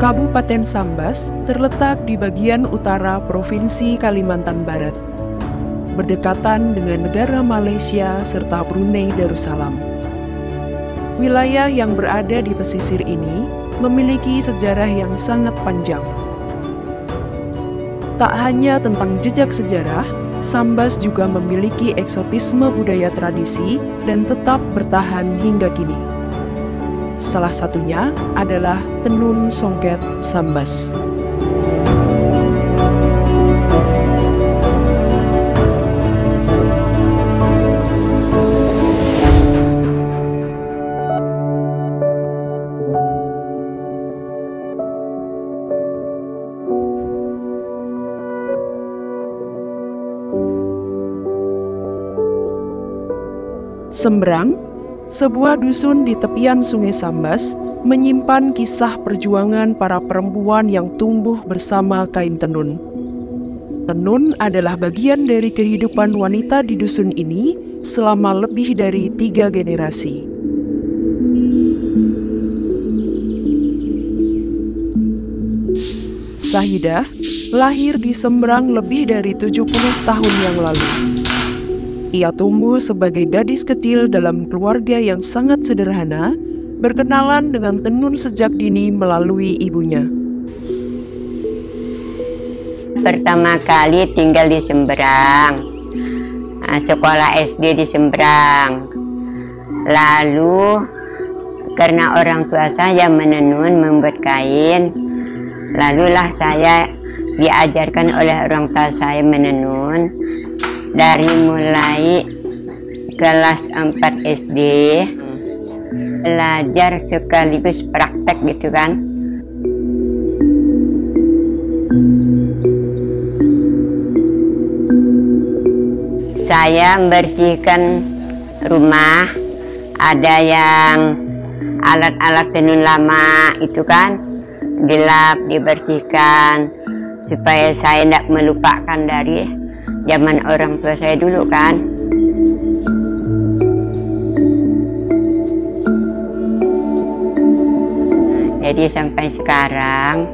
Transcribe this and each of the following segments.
Kabupaten Sambas terletak di bagian utara Provinsi Kalimantan Barat, berdekatan dengan negara Malaysia serta Brunei Darussalam. Wilayah yang berada di pesisir ini memiliki sejarah yang sangat panjang. Tak hanya tentang jejak sejarah, Sambas juga memiliki eksotisme budaya tradisi dan tetap bertahan hingga kini. Salah satunya adalah tenun songket Sambas. Sembrang, sebuah dusun di tepian Sungai Sambas, menyimpan kisah perjuangan para perempuan yang tumbuh bersama kain tenun. Tenun adalah bagian dari kehidupan wanita di dusun ini selama lebih dari 3 generasi. Sahidah lahir di Sembrang lebih dari 70 tahun yang lalu. Ia tumbuh sebagai gadis kecil dalam keluarga yang sangat sederhana, berkenalan dengan tenun sejak dini melalui ibunya. Pertama kali tinggal di Sembrang, sekolah SD di Sembrang. Lalu karena orang tua saya menenun, membuat kain, lalulah saya diajarkan oleh orang tua saya menenun. Dari mulai kelas 4 SD, belajar sekaligus praktek gitu kan. Saya membersihkan rumah, ada yang alat-alat tenun lama itu kan, dilap, dibersihkan, supaya saya tidak melupakan dari zaman orang tua saya dulu kan. Jadi sampai sekarang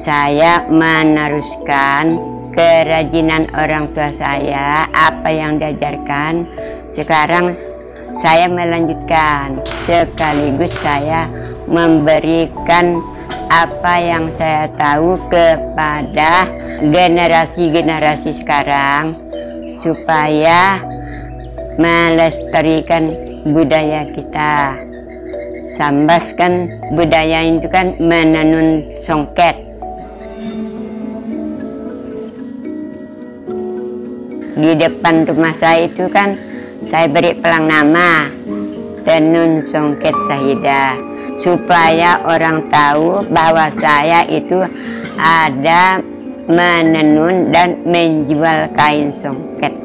saya meneruskan kerajinan orang tua saya, apa yang diajarkan. Sekarang saya melanjutkan, sekaligus saya memberikan apa yang saya tahu kepada generasi-generasi sekarang supaya melestarikan budaya kita. Sambas kan budaya itu kan menenun songket. Di depan rumah saya itu kan saya beri pelang nama tenun songket Sahidah, supaya orang tahu bahwa saya itu ada menenun dan menjual kain songket.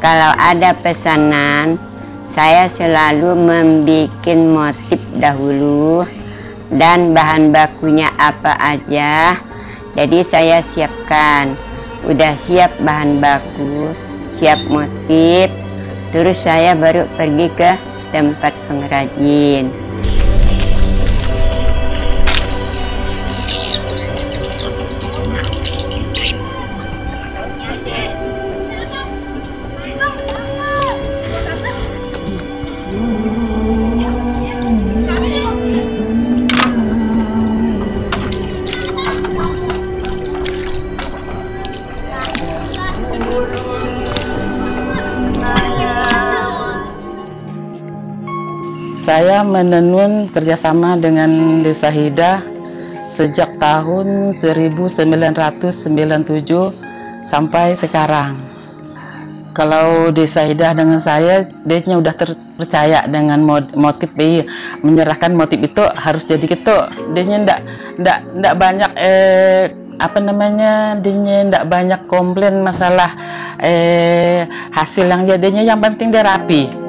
Kalau ada pesanan, saya selalu membuat motif dahulu dan bahan bakunya apa aja. Jadi saya siapkan, udah siap bahan baku, siap motif, terus saya baru pergi ke tempat pengrajin. Saya menenun kerjasama dengan Desa Hida sejak tahun 1997 sampai sekarang. Kalau Desa Hida dengan saya, dia udah terpercaya dengan motif, menyerahkan motif itu harus jadi gitu. Dia ndak banyak dia ndak banyak komplain masalah hasil yang jadinya, yang penting dia rapi.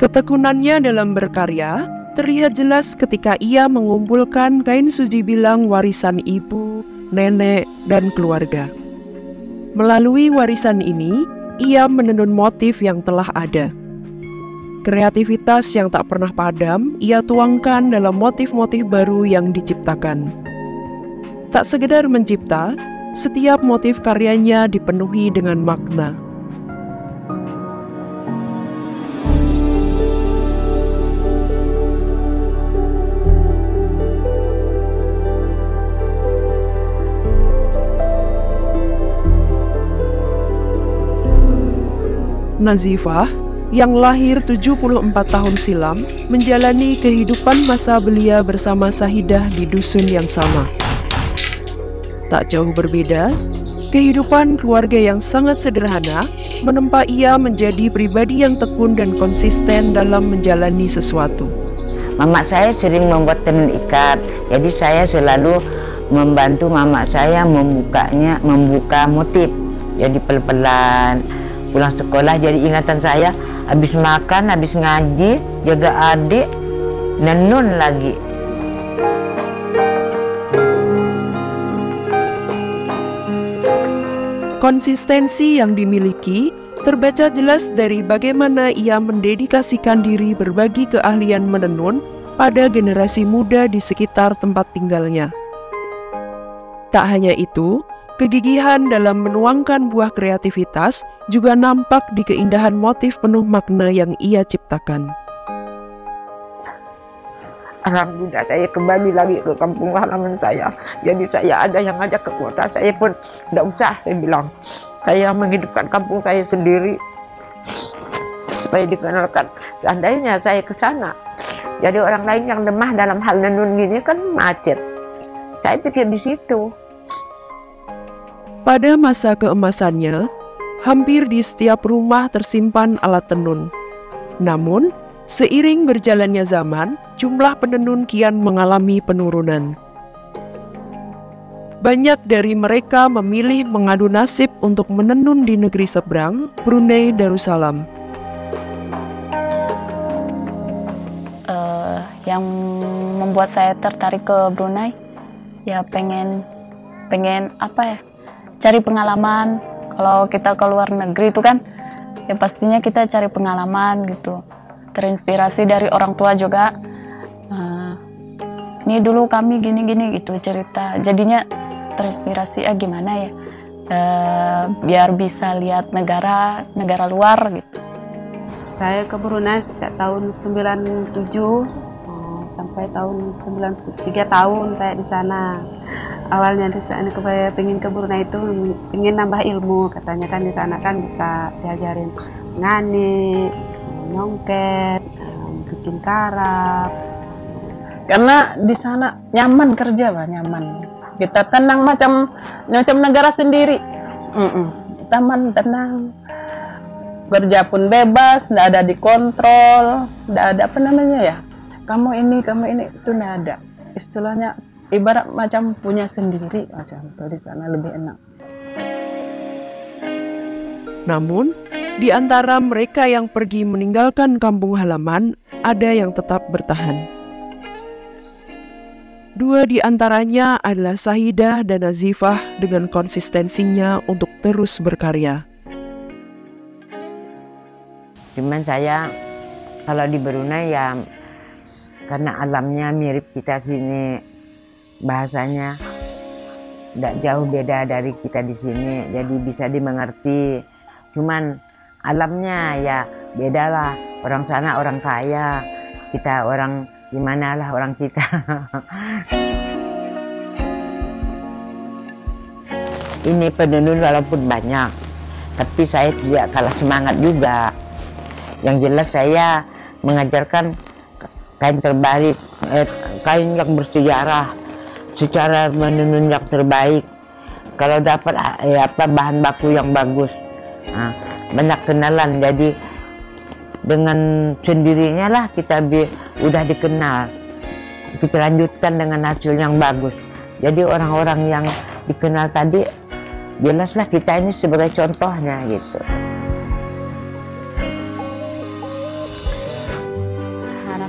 Ketekunannya dalam berkarya terlihat jelas ketika ia mengumpulkan kain suji bilang warisan ibu, nenek, dan keluarga. Melalui warisan ini, ia menenun motif yang telah ada. Kreativitas yang tak pernah padam, ia tuangkan dalam motif-motif baru yang diciptakan. Tak sekedar mencipta, setiap motif karyanya dipenuhi dengan makna. Nazifah yang lahir 74 tahun silam menjalani kehidupan masa belia bersama Sahidah di dusun yang sama. Tak jauh berbeda, kehidupan keluarga yang sangat sederhana menempa ia menjadi pribadi yang tekun dan konsisten dalam menjalani sesuatu. Mama saya sering membuat tenun ikat, jadi saya selalu membantu mama saya membuka motif. Jadi pelan-pelan pulang sekolah, jadi ingatan saya habis makan, habis ngaji, jaga adik, nenun lagi. Konsistensi yang dimiliki terbaca jelas dari bagaimana ia mendedikasikan diri berbagi keahlian menenun pada generasi muda di sekitar tempat tinggalnya. Tak hanya itu, kegigihan dalam menuangkan buah kreativitas juga nampak di keindahan motif penuh makna yang ia ciptakan. Alhamdulillah saya kembali lagi ke kampung halaman saya. Jadi saya ada yang ngajak ke kota, saya pun tidak usah, saya bilang. Saya menghidupkan kampung saya sendiri supaya dikenalkan. Seandainya saya ke sana, jadi orang lain yang lemah dalam hal nenun gini kan macet. Saya pikir di situ. Pada masa keemasannya, hampir di setiap rumah tersimpan alat tenun. Namun, seiring berjalannya zaman, jumlah penenun kian mengalami penurunan. Banyak dari mereka memilih mengadu nasib untuk menenun di negeri seberang, Brunei Darussalam. Yang membuat saya tertarik ke Brunei, ya pengen apa ya? Cari pengalaman. Kalau kita ke luar negeri itu kan ya pastinya kita cari pengalaman gitu, terinspirasi dari orang tua juga. Ini dulu kami gini-gini gitu cerita, jadinya terinspirasi gimana ya biar bisa lihat negara luar gitu. Saya ke Brunei sejak tahun 97 sampai tahun 93 tahun saya di sana. Awalnya di sana pengen ke Brunei itu pengen nambah ilmu, katanya kan di sana kan bisa diajarin ngani, nyongket, bikin karab. Karena di sana nyaman kerja, Pak, nyaman. Kita tenang macam negara sendiri. Tenang. Kerja pun bebas, nggak ada dikontrol, nggak ada apa namanya ya. Kamu ini itu nggak ada. Istilahnya ibarat macam punya sendiri macam itu, di sana lebih enak. Namun, di antara mereka yang pergi meninggalkan kampung halaman, ada yang tetap bertahan. Dua di antaranya adalah Sahidah dan Nazifah dengan konsistensinya untuk terus berkarya. Cuman saya kalau di Brunei ya karena alamnya mirip kita sini, bahasanya tidak jauh beda dari kita di sini, jadi bisa dimengerti. Cuman alamnya ya bedalah, orang sana orang kaya, kita orang gimana lah orang kita. Ini penenun walaupun banyak, tapi saya tidak kalah semangat juga. Yang jelas saya mengajarkan kain terbaik, kain yang bersejarah, secara menenun yang terbaik. Kalau dapat bahan baku yang bagus, banyak kenalan. Jadi dengan sendirinya lah kita udah dikenal. Kita lanjutkan dengan hasil yang bagus. Jadi orang-orang yang dikenal tadi, jelaslah kita ini sebagai contohnya gitu.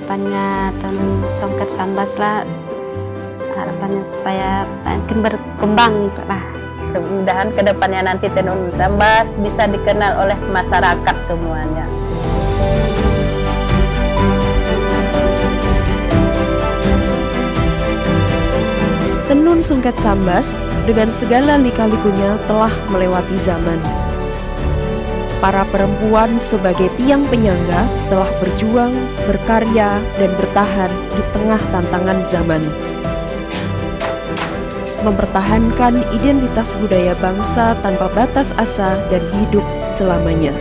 harapannya Tenun Songket Sambas lah, harapannya supaya makin berkembang lah. Mudah-mudahan kedepannya nanti Tenun Sambas bisa dikenal oleh masyarakat semuanya. Tenun Songket Sambas dengan segala lika-likunya telah melewati zaman. Para perempuan sebagai tiang penyangga telah berjuang, berkarya, dan bertahan di tengah tantangan zaman. Mempertahankan identitas budaya bangsa tanpa batas asa dan hidup selamanya.